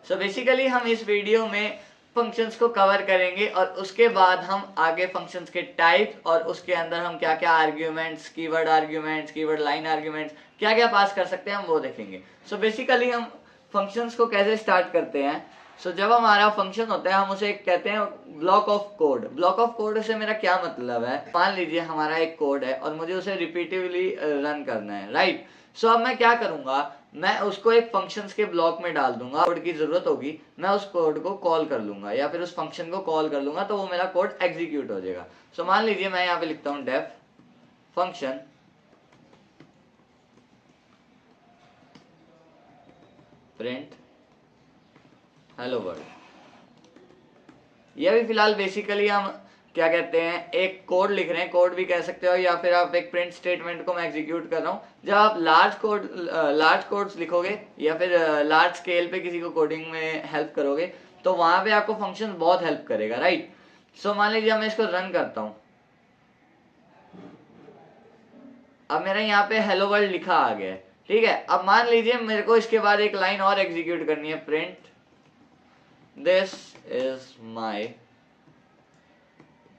So basically हम इस video में फंक्शंस को कवर करेंगे और उसके बाद हम आगे फंक्शंस के टाइप और उसके अंदर हम क्या क्या आर्ग्यूमेंट्स, कीवर्ड लाइन आर्ग्यूमेंट्स क्या क्या पास कर सकते हैं हम वो देखेंगे। सो बेसिकली हम फंक्शंस को कैसे स्टार्ट करते हैं। सो जब हमारा फंक्शन होता है हम उसे कहते हैं block of code. Block of code से मेरा क्या मतलब है, मान लीजिए हमारा एक कोड है और मुझे उसे रिपीटिवली रन करना है, राइट। सो अब मैं क्या करूंगा, मैं उसको एक फंक्शंस के ब्लॉक में डाल दूंगा, कोड की जरूरत होगी मैं उस कोड को कॉल कर लूंगा या फिर उस फंक्शन को कॉल कर लूंगा तो वो मेरा कोड एग्जीक्यूट हो जाएगा। सो मान लीजिए मैं यहाँ पे लिखता हूँ def function print hello world. यह भी फिलहाल बेसिकली हम क्या कहते हैं एक कोड लिख रहे हैं, कोड भी कह सकते हो या फिर आप एक प्रिंट स्टेटमेंट को मैं एग्जीक्यूट कर रहा हूँ। जब आप लार्ज कोड्स लिखोगे या फिर लार्ज स्केल पे किसी को कोडिंग में हेल्प करोगे तो वहां पे आपको फंक्शन बहुत हेल्प करेगा, राइट। सो मान लीजिए मैं इसको रन करता हूँ, अब मेरा यहाँ पे हेलो वर्ल्ड लिखा आ गया है, ठीक है। अब मान लीजिए मेरे को इसके बाद एक लाइन और एग्जीक्यूट करनी है, print this is my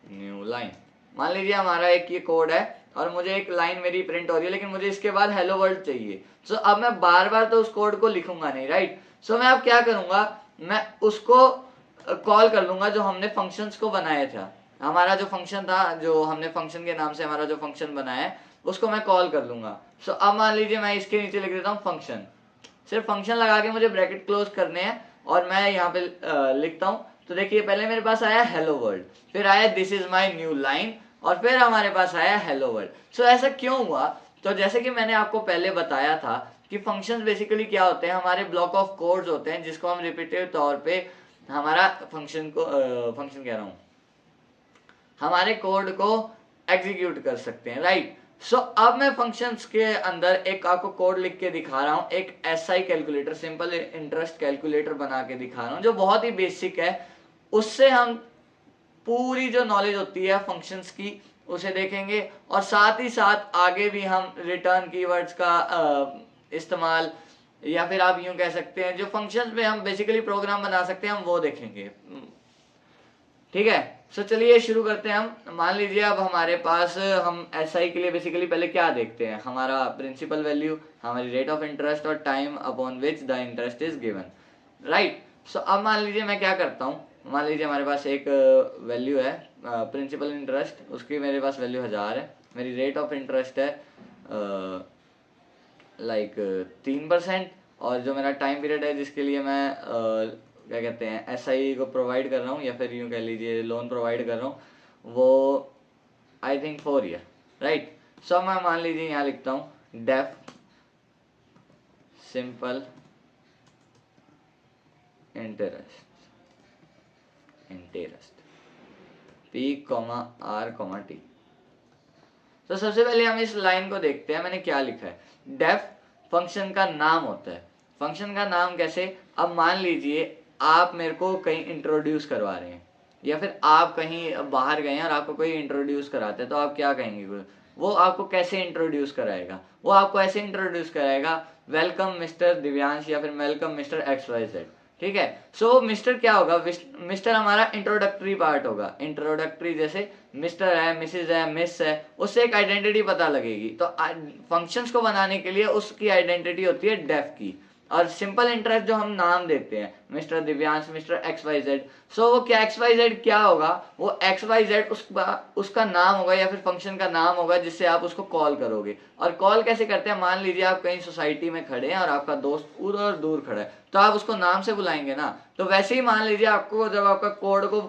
new line. मान लीजिए हमारा एक ये कोड है और मुझे एक लाइन मेरी प्रिंट हो रही है लेकिन मुझे इसके बाद हेलो वर्ल्ड चाहिए। सो अब मैं बार बार तो उस कोड को लिखूंगा नहीं, राइट। सो मैं अब क्या करूंगा, मैं उसको कॉल कर लूंगा जो हमने फंक्शंस को बनाया था। हमारा जो फंक्शन था, जो हमने फंक्शन के नाम से हमारा जो फंक्शन बनाया है उसको मैं कॉल कर लूंगा। सो अब मान लीजिए मैं इसके नीचे लिख देता हूँ फंक्शन, सिर्फ फंक्शन लगा के मुझे ब्रैकेट क्लोज करने हैं और मैं यहाँ पे लिखता हूँ। तो देखिए पहले मेरे पास आया हेलो वर्ल्ड, फिर आया this is my new line और फिर हमारे पास आया हेलो वर्ल्ड। सो ऐसा क्यों हुआ, तो जैसे कि मैंने आपको पहले बताया था कि फंक्शंस बेसिकली क्या होते हैं, हमारे ब्लॉक ऑफ कोड्स होते हैं जिसको हम रिपीटेटिव तौर पे हमारा फंक्शन कह रहा हूँ, हमारे कोड को एग्जीक्यूट कर सकते हैं, राइट। सो अब मैं फंक्शंस के अंदर एक आपको कोड लिख के दिखा रहा हूं, एक SI calculator, simple interest calculator बना के दिखा रहा हूं जो बहुत ही बेसिक है। उससे हम पूरी जो नॉलेज होती है फंक्शंस की उसे देखेंगे और साथ ही साथ आगे भी हम रिटर्न कीवर्ड्स का इस्तेमाल या फिर आप यूं कह सकते हैं जो फंक्शंस में हम बेसिकली प्रोग्राम बना सकते हैं हम वो देखेंगे, ठीक है। सो चलिए शुरू करते हैं हम। मान लीजिए अब हमारे पास हम एसआई के लिए बेसिकली पहले क्या देखते हैं, हमारा प्रिंसिपल वैल्यू, हमारी रेट ऑफ इंटरेस्ट और time upon which the interest is given, right. So अब मान लीजिए मैं क्या करता हूँ, मान लीजिए हमारे पास एक वैल्यू है प्रिंसिपल इंटरेस्ट, उसकी मेरे पास वैल्यू 1000 है, मेरी रेट ऑफ इंटरेस्ट है लाइक 3% और जो मेरा टाइम पीरियड है जिसके लिए मैं क्या कहते हैं एसआई को प्रोवाइड कर रहा हूँ या फिर यूँ कह लीजिए लोन प्रोवाइड कर रहा हूँ वो I think 4 year, right. So मैं मान लीजिए यहाँ लिखता हूँ def simple interest p comma are comma t. तो सबसे पहले हम इस लाइन को देखते हैं मैंने क्या लिखा है, डेफ फंक्शन का नाम होता है। फंक्शन का नाम कैसे, अब मान लीजिए आप मेरे को कहीं इंट्रोड्यूस करवा रहे हैं या फिर आप कहीं बाहर गए हैं और आपको कोई इंट्रोड्यूस कराते हैं तो आप क्या कहेंगे, वो आपको कैसे इंट्रोड्यूस कराएगा, वो आपको ऐसे इंट्रोड्यूस कराएगा वेलकम मिस्टर दिव्यांश या फिर वेलकम मिस्टर XYZ, ठीक है। सो मिस्टर क्या होगा, मिस्टर हमारा इंट्रोडक्टरी पार्ट होगा, इंट्रोडक्टरी जैसे मिस्टर है, मिसेज है, मिस है, उससे एक आइडेंटिटी पता लगेगी। तो फंक्शंस को बनाने के लिए उसकी आइडेंटिटी होती है डेफ की। और सिंपल इंटरेस्ट जो हम नाम देते हैं मिस्टर दिव्यांश, मिस्टर XYZ, सो वो क्या XYZ क्या होगा, वो XYZ उसका नाम होगा या फिर फंक्शन का नाम होगा जिससे आप उसको कॉल करोगे। और कॉल कैसे करते हैं, मान लीजिए आप कहीं सोसाइटी में खड़े हैं और आपका दोस्त उधर दूर खड़ा है तो आप उसको नाम से बुलाएंगे ना, तो वैसे ही मान लीजिए आपको जब आपका कोड को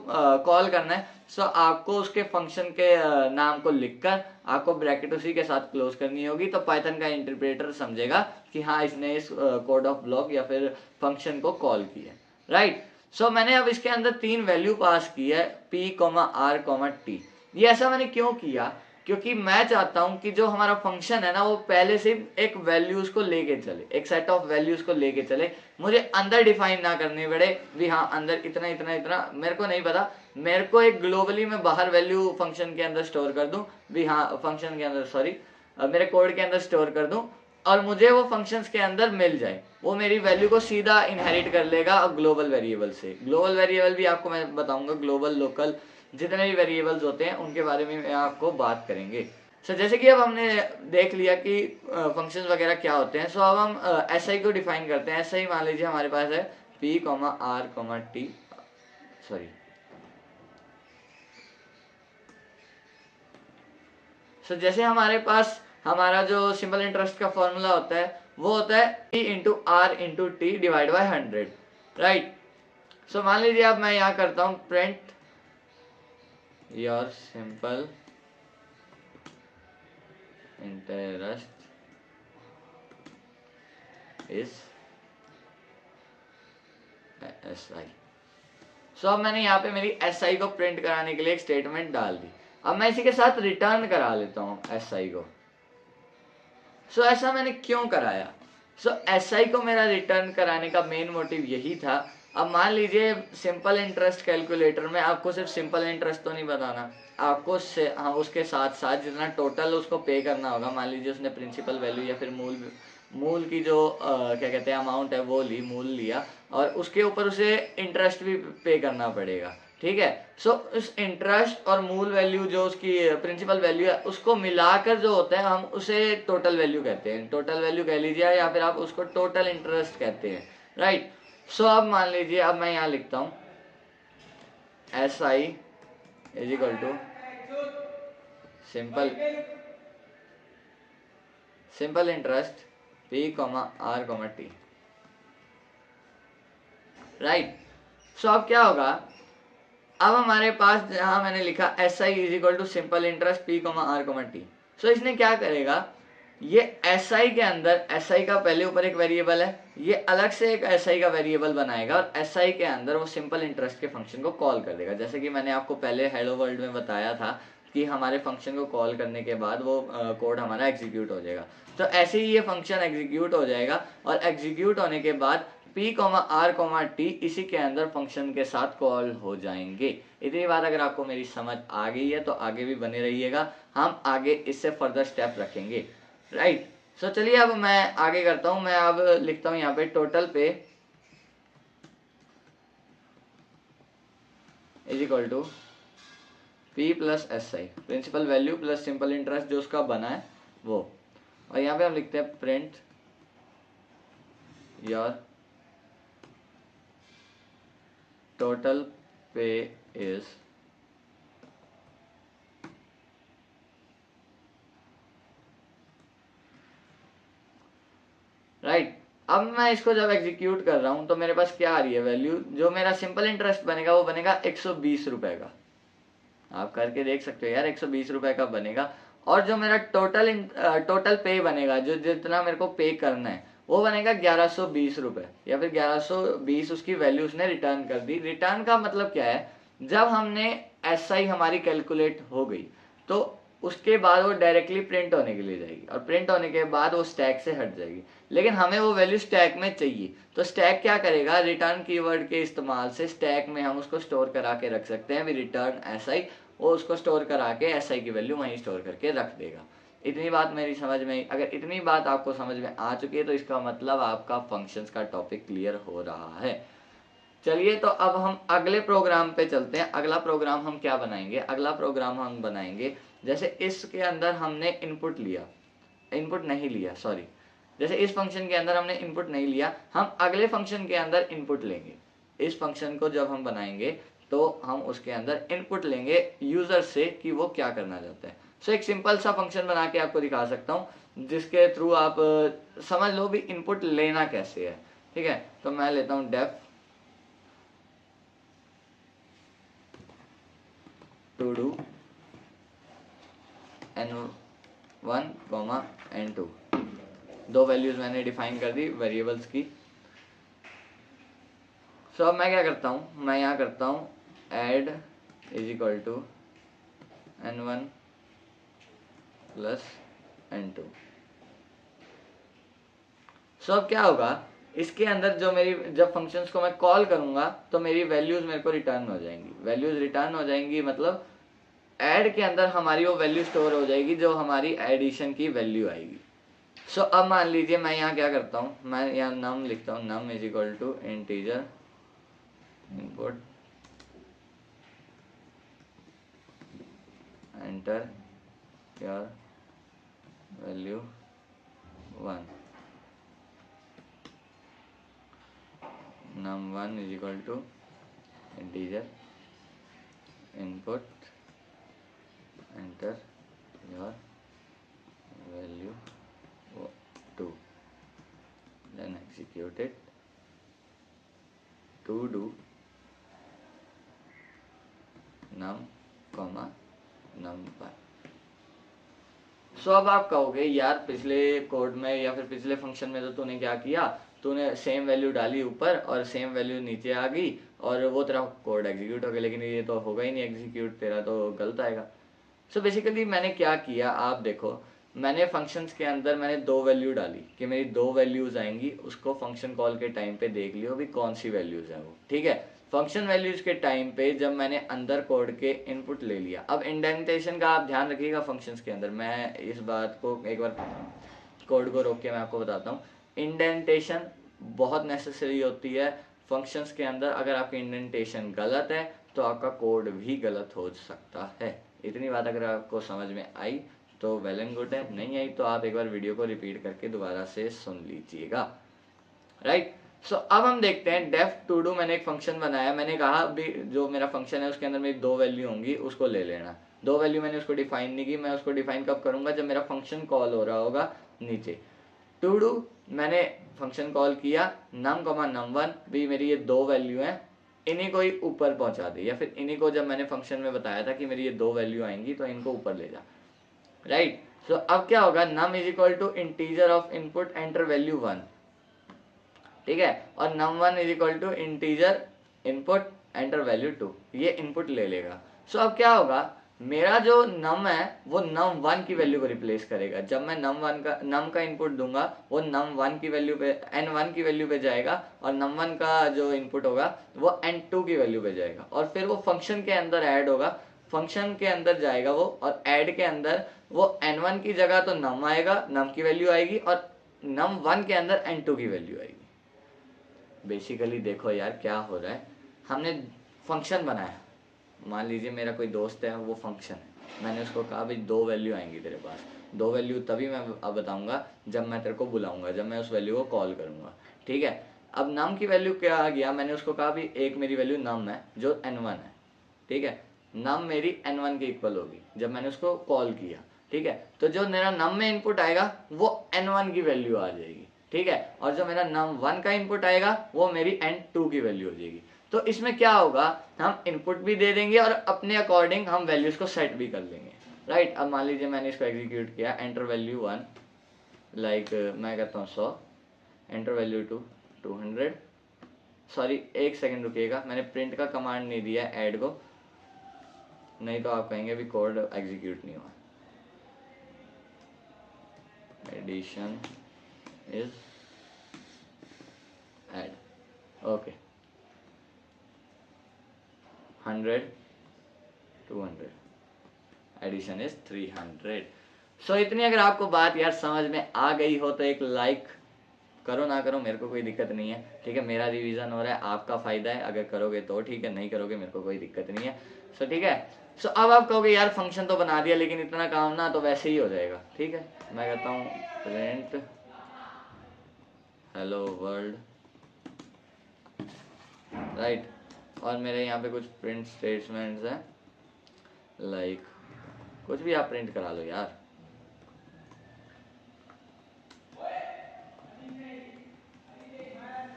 कॉल करना है सो आपको उसके फंक्शन के नाम को लिखकर आपको ब्रैकेट उसी के साथ क्लोज करनी होगी, तो पाइथन का इंटरप्रेटर समझेगा कि हाँ इसने इस कोड ऑफ ब्लॉक या फिर फंक्शन को कॉल किया, राइट। सो मैंने अब इसके अंदर 3 वैल्यू पास की है P, R, T। ये ऐसा मैंने क्यों किया, क्योंकि मैं चाहता हूं कि जो हमारा फंक्शन है ना वो पहले से एक वैल्यूज को लेके चले, एक सेट ऑफ वैल्यूज को लेके चले, मुझे अंदर डिफाइन ना करनी पड़े भी हाँ अंदर इतना इतना इतना मेरे को नहीं पता, मेरे को एक ग्लोबली मैं बाहर वैल्यू फंक्शन के अंदर स्टोर कर दूं भी हाँ फंक्शन के अंदर सॉरी मेरे कोड के अंदर स्टोर कर दूं और मुझे वो फंक्शंस के अंदर मिल जाए, वो मेरी वैल्यू को सीधा इनहेरिट कर लेगा ग्लोबल वेरिएबल से। ग्लोबल वेरिएबल भी आपको मैं बताऊंगा, ग्लोबल लोकल जितने भी वेरिएबल्स होते हैं उनके बारे में मैं आपको बात करेंगे। सो जैसे कि अब हमने देख लिया कि फंक्शंस वगैरह क्या होते हैं, सो अब हम एसआई को डिफाइन करते हैं। एसआई मान लीजिए हमारे पास है P comma are comma T, sorry so जैसे हमारे पास हमारा जो सिंपल इंटरेस्ट का फॉर्मूला होता है वो होता है P into R into T divide by 100, right. So मान लीजिए अब मैं यहाँ करता हूँ print your simple interest is SI। So अब मैंने यहाँ पे मेरी SI को प्रिंट कराने के लिए एक स्टेटमेंट डाल दी। अब मैं इसी के साथ रिटर्न करा लेता हूँ SI को। सो ऐसा मैंने क्यों कराया? सो SI को मेरा रिटर्न कराने का मेन मोटिव यही था। अब मान लीजिए सिंपल इंटरेस्ट कैलकुलेटर में आपको सिर्फ सिंपल इंटरेस्ट तो नहीं बताना, आपको उसके साथ साथ जितना टोटल उसको पे करना होगा, मान लीजिए उसने प्रिंसिपल वैल्यू या फिर मूल की जो क्या कहते हैं अमाउंट है वो मूल लिया, और उसके ऊपर उसे इंटरेस्ट भी पे करना पड़ेगा, ठीक है। सो उस इंटरेस्ट और मूल वैल्यू जो उसकी प्रिंसिपल वैल्यू है उसको मिलाकर जो होता है हम उसे टोटल वैल्यू कहते हैं। टोटल वैल्यू कह लीजिए या फिर आप उसको टोटल इंटरेस्ट कहते हैं, राइट। सो अब मान लीजिए अब मैं यहाँ लिखता हूँ SI is equal to simple interest P comma are comma T, right. So अब क्या होगा, अब हमारे पास जहां मैंने लिखा SI is equal to simple interest P comma are comma T, so इसने क्या करेगा, ये SI के अंदर SI का पहले ऊपर एक वेरिएबल है, ये अलग से एक SI का वेरिएबल बनाएगा और SI के अंदर वो सिंपल इंटरेस्ट के फंक्शन को कॉल कर देगा। जैसे कि मैंने आपको पहले हेलो वर्ल्ड में बताया था कि हमारे फंक्शन को कॉल करने के बाद वो कोड हमारा एग्जीक्यूट हो जाएगा। तो ऐसे ही ये फंक्शन एग्जीक्यूट हो जाएगा और एग्जीक्यूट होने के बाद P comma are comma T इसी के अंदर फंक्शन के साथ कॉल हो जाएंगे। इतनी बात अगर आपको मेरी समझ आ गई है तो आगे भी बने रहिएगा, हम आगे इससे फर्दर स्टेप रखेंगे, राइट। सो चलिए अब मैं आगे करता हूं। मैं अब लिखता हूं यहाँ पे टोटल पे is equal to P plus SI, principal value plus simple interest जो उसका बना है वो, और यहाँ पे हम लिखते हैं प्रिंट योर टोटल पे इज राइट। अब मैं इसको जब एग्जीक्यूट कर रहा हूं तो मेरे पास क्या आ रही है वैल्यू, जो मेरा सिंपल इंटरेस्ट बनेगा वो बनेगा 120 रुपए का। आप करके देख सकते हो यार, 120 रुपए का बनेगा। और जो मेरा टोटल पे बनेगा, जो जितना मेरे को पे करना है वो बनेगा 1120 रुपए, या फिर 1120 उसकी वैल्यू उसने रिटर्न कर दी। रिटर्न का मतलब क्या है, जब हमने SI हमारी कैलकुलेट हो गई तो उसके बाद वो डायरेक्टली प्रिंट होने के लिए जाएगी, और प्रिंट होने के बाद वो स्टैक से हट जाएगी, लेकिन हमें वो वैल्यू स्टैक में चाहिए। तो स्टैक क्या करेगा, रिटर्न कीवर्ड के इस्तेमाल से स्टैक में हम उसको स्टोर करा के रख सकते हैं। रिटर्न SI, वो उसको स्टोर करा के SI की वैल्यू वहीं स्टोर करके रख देगा। इतनी बात मेरी समझ में, अगर इतनी बात आपको समझ में आ चुकी है तो इसका मतलब आपका फंक्शंस का टॉपिक क्लियर हो रहा है। चलिए तो अब हम अगले प्रोग्राम पे चलते हैं। अगला प्रोग्राम हम क्या बनाएंगे, अगला प्रोग्राम हम बनाएंगे जैसे इसके अंदर हमने इनपुट नहीं लिया, सॉरी, जैसे इस फंक्शन के अंदर हमने इनपुट नहीं लिया, हम अगले फंक्शन के अंदर इनपुट लेंगे। इस फंक्शन को जब हम बनाएंगे तो हम उसके अंदर इनपुट लेंगे यूजर से कि वो क्या करना चाहता है। सो एक सिंपल सा फंक्शन बना के आपको दिखा सकता हूँ जिसके थ्रू आप समझ लो भी इनपुट लेना कैसे है, ठीक है। तो मैं लेता हूँ def to do n1 n2, दो वैल्यूज मैंने डिफाइन कर दी वेरिएबल्स की। सो अब मैं क्या करता हूँ, मैं यहाँ करता हूँ add is equal to n1 plus n2। So अब क्या होगा, इसके अंदर जो मेरी जब फंक्शंस को मैं कॉल करूंगा तो मेरी वैल्यूज मेरे को रिटर्न हो जाएंगी। वैल्यूज रिटर्न हो जाएंगी मतलब ऐड के अंदर हमारी वो वैल्यू स्टोर हो जाएगी जो हमारी एडिशन की वैल्यू आएगी। सो अब मान लीजिए मैं यहाँ क्या करता हूँ, मैं यहाँ नम लिखता हूँ, num is equal to integer input enter your value 1, num1 is equal to integer input enter your value 2, then execute it to do num num1। सो अब आप कहोगे यार पिछले कोड में या फिर पिछले फंक्शन में तो तूने क्या किया, तूने सेम वैल्यू डाली ऊपर और सेम वैल्यू नीचे आ गई और वो तेरा कोड एग्जीक्यूट हो गया, लेकिन ये तो होगा ही नहीं एग्जीक्यूट, तेरा तो गलत आएगा। सो बेसिकली मैंने क्या किया, आप देखो मैंने फंक्शंस के अंदर मैंने 2 वैल्यू डाली कि मेरी 2 वैल्यूज आएंगी, उसको फंक्शन कॉल के टाइम पे देख लियो भी कौन सी वैल्यूज है वो, ठीक है। फंक्शन वैल्यूज के टाइम पे जब मैंने अंदर कोड के इनपुट ले लिया, अब इंडेंटेशन का आप ध्यान रखिएगा फंक्शंस के अंदर, मैं इस बात को एक बार कोड को रोक के मैं आपको बताता हूँ। इंडेंटेशन बहुत नेसेसरी होती है फंक्शंस के अंदर, अगर आपकी इंडेंटेशन गलत है तो आपका कोड भी गलत हो सकता है। इतनी बात अगर आपको समझ में आई तो वेल एंड गुड है, नहीं आई तो आप एक बार वीडियो को रिपीट करके दोबारा से सुन लीजिएगा, राइट। सो अब हम देखते हैं डेफ टू डू। मैंने एक फंक्शन बनाया, मैंने कहा भी जो मेरा फंक्शन है उसके अंदर मेरी 2 वैल्यू होंगी, उसको ले लेना। 2 वैल्यू मैंने उसको डिफाइन नहीं की, मैं उसको डिफाइन कब करूंगा, जब मेरा फंक्शन कॉल हो रहा होगा नीचे। टू डू मैंने फंक्शन कॉल किया num num1 भी मेरी ये 2 वैल्यू हैं, इन्हीं को ही ऊपर पहुंचा दी, या फिर इन्हीं को जब मैंने फंक्शन में बताया था कि मेरी ये 2 वैल्यू आएंगी तो इनको ऊपर ले जा, राइट। सो अब क्या होगा, num is equal to integer of input enter value 1, ठीक है, और num1 is equal to integer input enter value 2, ये इनपुट ले लेगा। सो अब क्या होगा, मेरा जो num है वो num1 की वैल्यू को रिप्लेस करेगा। जब मैं num का इनपुट दूंगा वो num1 की वैल्यू पे n1 की वैल्यू पे जाएगा, और num1 का जो इनपुट होगा वो n2 की वैल्यू पे जाएगा, और फिर वो फंक्शन के अंदर ऐड होगा, फंक्शन के अंदर जाएगा वो, और ऐड के अंदर वो n1 की जगह तो num आएगा, num की वैल्यू आएगी, और num1 के अंदर n2 की वैल्यू आएगी। बेसिकली देखो यार क्या हो रहा है, हमने फंक्शन बनाया, मान लीजिए मेरा कोई दोस्त है वो फंक्शन है, मैंने उसको कहा भाई 2 वैल्यू आएंगी तेरे पास, 2 वैल्यू तभी मैं अब बताऊंगा जब मैं तेरे को बुलाऊंगा, जब मैं उस वैल्यू को कॉल करूंगा, ठीक है। अब नम की वैल्यू क्या आ गया, मैंने उसको कहा भी एक मेरी वैल्यू नम है जो n1 है, ठीक है, नम मेरी n1 के इक्वल होगी जब मैंने उसको कॉल किया, ठीक है। तो जो मेरा नम में इनपुट आएगा वो n1 की वैल्यू आ जाएगी, ठीक है, और जो मेरा num1 का इनपुट आएगा वो मेरी n2 की वैल्यू हो जाएगी। तो इसमें क्या होगा, हम इनपुट भी दे देंगे और अपने अकॉर्डिंग हम वैल्यूज को सेट भी कर लेंगे, राइट। अब मान लीजिए मैंने इसको एग्जीक्यूट किया, एंटर वैल्यू 1, लाइक मैं कहता हूँ 100, एंटर वैल्यू 2 200, सॉरी एक सेकंड रुकिएगा, मैंने प्रिंट का कमांड नहीं दिया ऐड को, नहीं तो आप कहेंगे भी कोड एग्जीक्यूट नहीं हुआ। Addition is add, okay, 100 200, addition is 300। So इतनी अगर आपको बात यार समझ में आ गई हो तो एक लाइक करो, ना करो मेरे को कोई दिक्कत नहीं है, ठीक है, मेरा रिवीजन हो रहा है, आपका फायदा है, अगर करोगे तो ठीक है, नहीं करोगे मेरे को कोई दिक्कत नहीं है। सो ठीक है, सो अब आप कहोगे यार फंक्शन तो बना दिया लेकिन इतना काम ना तो वैसे ही हो जाएगा, ठीक है, मैं कहता हूँ प्रिंट हेलो वर्ल्ड, राइट, और मेरे यहाँ पे कुछ प्रिंट स्टेटमेंट्स हैं, लाइक कुछ भी आप प्रिंट करा लो यार,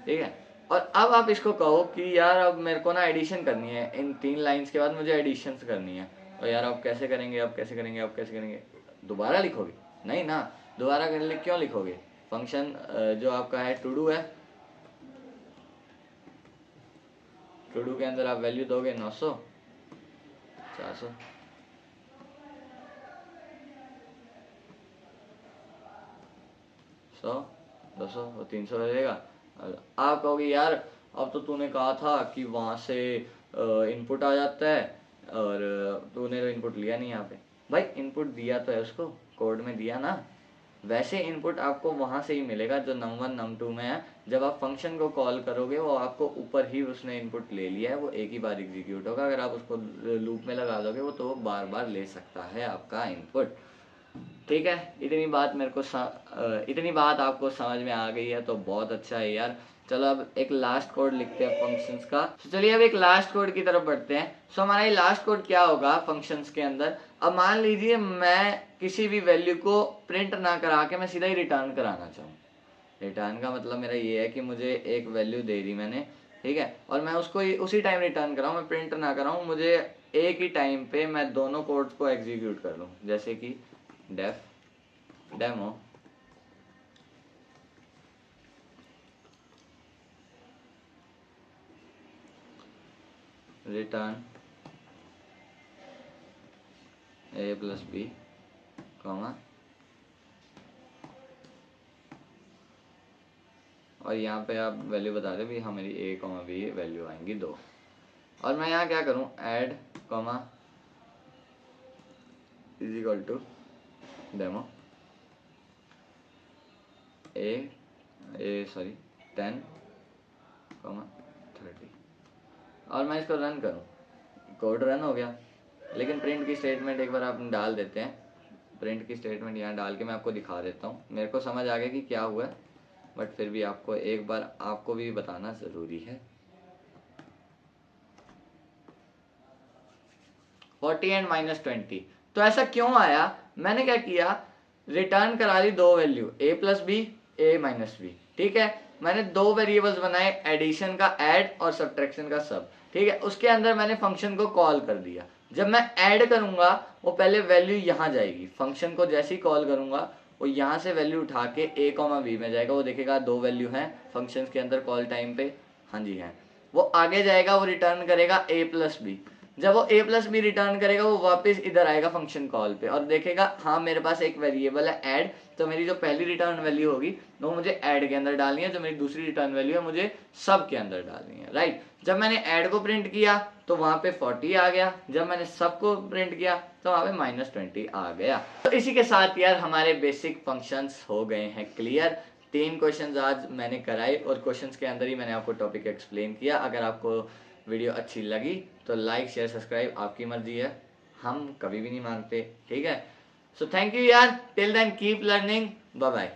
ठीक है। और अब आप इसको कहो कि यार अब मेरे को ना एडिशन करनी है, इन 3 लाइंस के बाद मुझे एडिशन करनी है, और यार अब कैसे करेंगे, अब कैसे करेंगे, अब कैसे करेंगे, दोबारा लिखोगे, नहीं ना, दोबारा क्यों लिखोगे, फंक्शन जो आपका है टू डू है, टू डू के अंदर आप वैल्यू दोगे 900 400, सौ 200 और 300 रहेगा। आप कहोगे यार अब तो तूने कहा था कि वहां से इनपुट आ जाता है, और तूने तो इनपुट लिया नहीं यहाँ पे, भाई इनपुट दिया तो है उसको, कोड में दिया ना, वैसे इनपुट आपको वहां से ही मिलेगा जो num1 num2 में है। जब आप फंक्शन को कॉल करोगे वो आपको ऊपर ही उसने इनपुट ले लिया है, वो एक ही बार एग्जीक्यूट होगा। अगर आप उसको लूप में लगा दोगे वो तो बार बार ले सकता है आपका इनपुट। ठीक है, इतनी बात आपको समझ में आ गई है तो बहुत अच्छा है यार। चलो अब एक लास्ट कोड लिखते हैं फंक्शंस का। तो चलिए अब एक लास्ट कोड की तरफ बढ़ते हैं। सो हमारा ये लास्ट कोड क्या होगा फंक्शंस के अंदर। अब मान लीजिए मैं किसी भी वैल्यू को प्रिंट ना करा के मैं सीधा ही रिटर्न कराना चाहूँ। रिटर्न का मतलब मेरा ये है कि मुझे एक वैल्यू दे दी मैंने, ठीक है, और मैं उसको उसी टाइम रिटर्न कराऊँ, मैं प्रिंट ना कराऊँ, मुझे एक ही टाइम पे मैं दोनों कोड्स को एग्जीक्यूट कर लूँ। जैसे कि def demo return a plus b comma, और यहाँ पे आप वैल्यू बता दे भी हाँ मेरी a कॉमा बी वैल्यू आएंगी 2। और मैं यहाँ क्या करूँ, add comma is equal to demo sorry 10 comma 30, और मैं इसको रन करूँ, कोड रन हो गया। लेकिन प्रिंट की स्टेटमेंट एक बार आप डाल देते हैं, प्रिंट की स्टेटमेंट यहाँ डाल के मैं आपको दिखा देता हूँ। मेरे को समझ आ गया कि क्या हुआ है, बट फिर भी आपको एक बार आपको भी बताना ज़रूरी है। 40 एंड -20, तो ऐसा क्यों आया, मैंने क्या किया, रिटर्न करा दी 2 value a plus b a minus b, ठीक है। मैंने 2 वेरिएबल्स बनाए, एडिशन का ऐड और सब्ट्रैक्शन का सब, ठीक है। उसके अंदर मैंने फंक्शन को कॉल कर दिया। जब मैं ऐड करूंगा वो पहले वैल्यू यहाँ जाएगी, फंक्शन को जैसे ही कॉल करूंगा वो यहाँ से वैल्यू उठा के a कॉमा बी में जाएगा। वो देखेगा 2 वैल्यू हैं फंक्शन के अंदर कॉल टाइम पे, हाँ जी हैं। वो आगे जाएगा, वो रिटर्न करेगा a प्लस बी। जब वो a प्लस बी रिटर्न करेगा वो वापस इधर आएगा फंक्शन कॉल पे और देखेगा हाँ मेरे पास एक वेरिएबल है ऐड, तो मेरी जो पहली रिटर्न वैल्यू होगी वो मुझे ऐड के अंदर डालनी है, जो मेरी दूसरी रिटर्न वैल्यू है मुझे सब के अंदर डालनी है, राइट। जब मैंने ऐड को प्रिंट किया तो वहां पे 40 आ गया, जब मैंने सब को प्रिंट किया तो वहां पे -20 आ गया। तो इसी के साथ यार हमारे बेसिक फंक्शंस हो गए हैं क्लियर। 3 क्वेश्चंस आज मैंने कराए और क्वेश्चंस के अंदर ही मैंने आपको टॉपिक एक्सप्लेन किया। अगर आपको वीडियो अच्छी लगी तो लाइक शेयर सब्सक्राइब आपकी मर्जी है, हम कभी भी नहीं मांगते, ठीक है। सो थैंक यू यार, till then keep learning, bye bye.